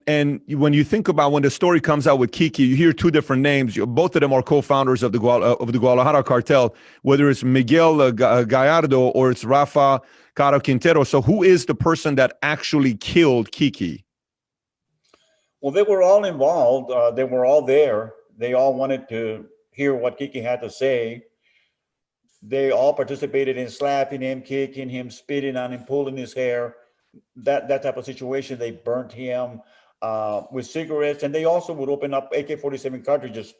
And when you think about when the story comes out with Kiki, you hear two different names. Both of them are co-founders of the Guadalajara cartel, whether it's Miguel Gallardo or it's Rafa Caro Quintero. So who is the person that actually killed Kiki? Well, they were all involved. They were all there. They all wanted to hear what Kiki had to say. They all participated in slapping him, kicking him, spitting on him, pulling his hair. That type of situation. They burnt him with cigarettes, and they also would open up AK-47 cartridges,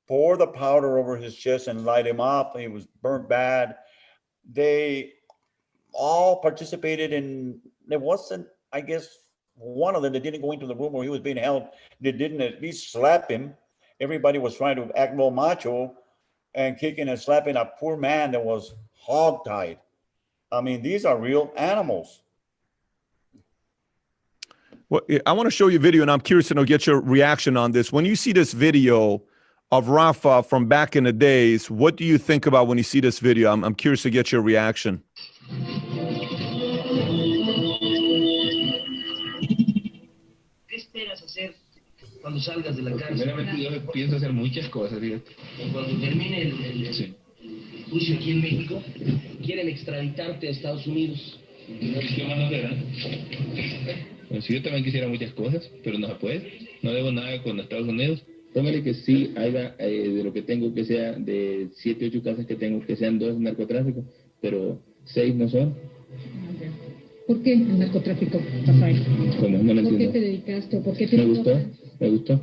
pour the powder over his chest, and light him up. He was burnt bad. They all participated in. There wasn't, I guess, one of them that didn't go into the room where he was being held. They didn't at least slap him. Everybody was trying to act more macho and kicking and slapping a poor man that was hogtied. I mean, these are real animals. Well, I want to show you a video, and I'm curious to get your reaction on this. When you see this video of Rafa from back in the days, what do you think about when you see this video? I'm curious to get your reaction. ¿Qué esperas hacer cuando salgas de la cárcel? Primeramente yo pienso hacer muchas cosas, fíjate. Cuando termine el juicio aquí en México, quieren extraditarte a Estados Unidos. ¿Qué más no te dan? Bueno, si yo también quisiera muchas cosas, pero no se puede. No debo nada con Estados Unidos. Póngale que sí haga de lo que tengo, que sea de 7, 8 casas que tengo, que sean 2 narcotráficos, pero 6 no son. ¿Por qué el narcotráfico, Rafael? ¿Cómo? No lo entiendo. ¿Por qué te dedicaste? ¿Por qué te Me gustó.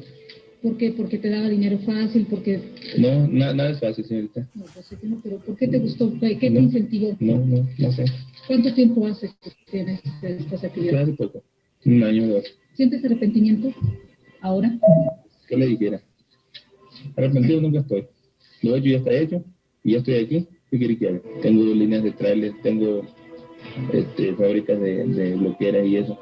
¿Por qué? ¿Porque te daba dinero fácil? ¿Porque...? No, nada es fácil, señorita. No, pues sí que no, pero ¿por qué te gustó? ¿Qué te incentivó? No sé. ¿Cuánto tiempo hace que tienes estas actividades? Hace poco, 1 año o 2. ¿Sientes arrepentimiento ahora? ¿Qué le dijera? Arrepentido nunca estoy. Lo hecho ya está hecho, y ya estoy aquí. ¿Qué quiere que haga? Tengo líneas de trailers, tengo fábricas de bloqueras y eso.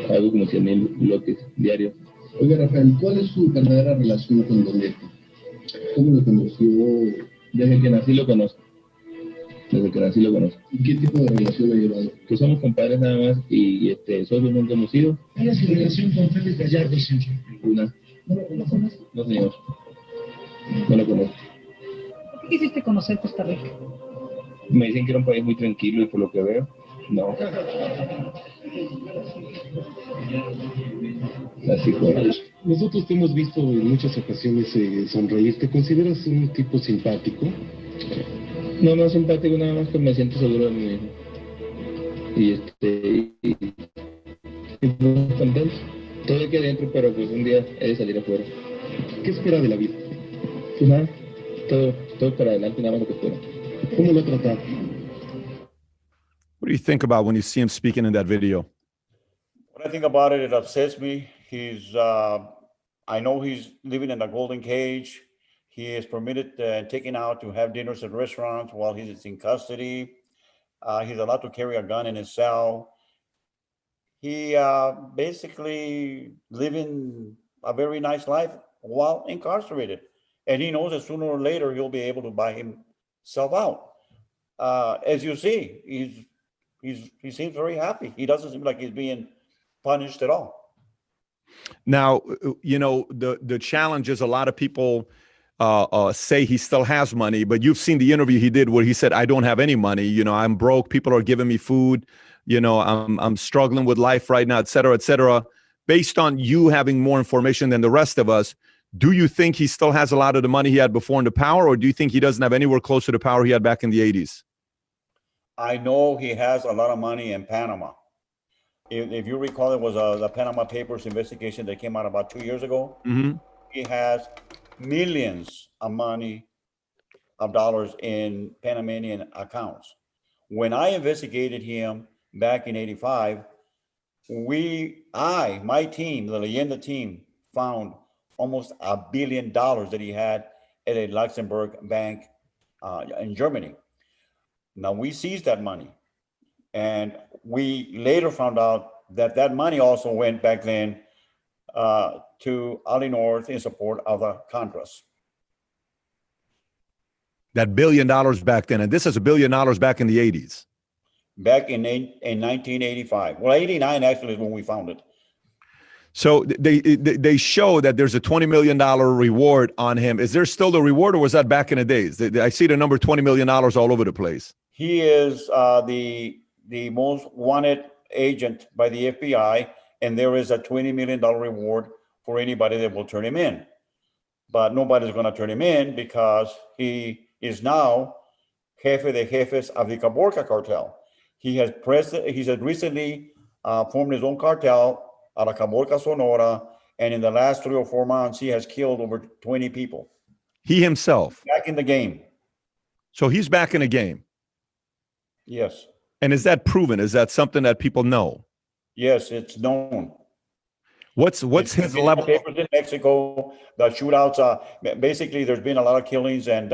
Hago como 100,000 bloques diarios. Oiga, Rafael, ¿cuál es su verdadera relación con Don Hector? ¿Cómo lo conoció? Desde que nací lo conozco. ¿Y qué tipo de relación ha llevado? Que somos compadres nada más y socios nunca hemos sido. ¿Cuál es su relación con Félix Gallardo, señor? Una. ¿No lo conoces? No, señor. No lo conozco. ¿Por qué quisiste conocer Costa Rica? Me dicen que era un país muy tranquilo y por lo que veo, no. Así fue. Nosotros te hemos visto en muchas ocasiones sonreír. ¿Te consideras un tipo simpático? No simpático, nada más que me siento seguro de mí mismo. Y pues, contento. Todo aquí adentro, pero pues un día he de salir afuera. ¿Qué espera de la vida? Pues nada, todo para adelante, nada más lo que espera. ¿Cómo lo ha tratado? What do you think about when you see him speaking in that video? When I think about it, it upsets me. I know he's living in a golden cage. He is permitted and taken out to have dinners at restaurants while he's in custody. He's allowed to carry a gun in his cell. He basically living a very nice life while incarcerated. And he knows that sooner or later he'll be able to buy himself out. As you see, he seems very happy. He doesn't seem like he's being punished at all. Now, the challenge is a lot of people say he still has money, but you've seen the interview he did where he said, I don't have any money. I'm broke. People are giving me food. I'm struggling with life right now, et cetera, et cetera. Based on you having more information than the rest of us, do you think he still has a lot of the money he had before in the power, or do you think he doesn't have anywhere close to the power he had back in the 80s? I know he has a lot of money in Panama. If you recall, there was the Panama Papers investigation that came out about 2 years ago. Mm-hmm. He has millions of dollars in Panamanian accounts. When I investigated him back in 85, my team, the Leyenda team, found almost $1 billion that he had at a Luxembourg bank in Germany. Now we seized that money, and we later found out that money also went back then to Ali North in support of the Contras. That $1 billion back then, and this is $1 billion back in the 80s. Back in 1985. Well, 89 actually is when we found it. So they show that there's a $20 million reward on him. Is there still the reward, or was that back in the days? I see the number $20 million all over the place. He is the most wanted agent by the FBI, and there is a $20 million reward for anybody that will turn him in. But nobody's going to turn him in because he is now jefe de jefes of the Caborca cartel. He has recently formed his own cartel out of Caborca, Sonora, and in the last 3 or 4 months, he has killed over 20 people. He himself. Back in the game. So he's back in the game. Yes. And is that proven? Is that something that people know? Yes, it's known. What's his level? Papers in Mexico, the shootouts. Basically, there's been a lot of killings, and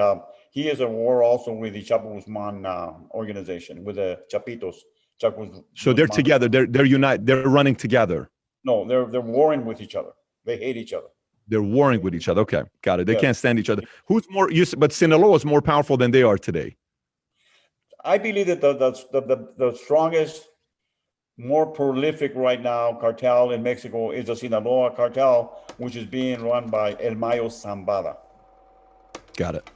he is at war also with the Chapo Guzman organization, with the Chapitos. So they're together. They're united. They're running together. No, they're warring with each other. They hate each other. They're warring with each other. Okay, got it. They can't stand each other. Who's more? But Sinaloa is more powerful than they are today. I believe that the strongest, more prolific right now cartel in Mexico is the Sinaloa cartel, which is being run by El Mayo Zambada. Got it.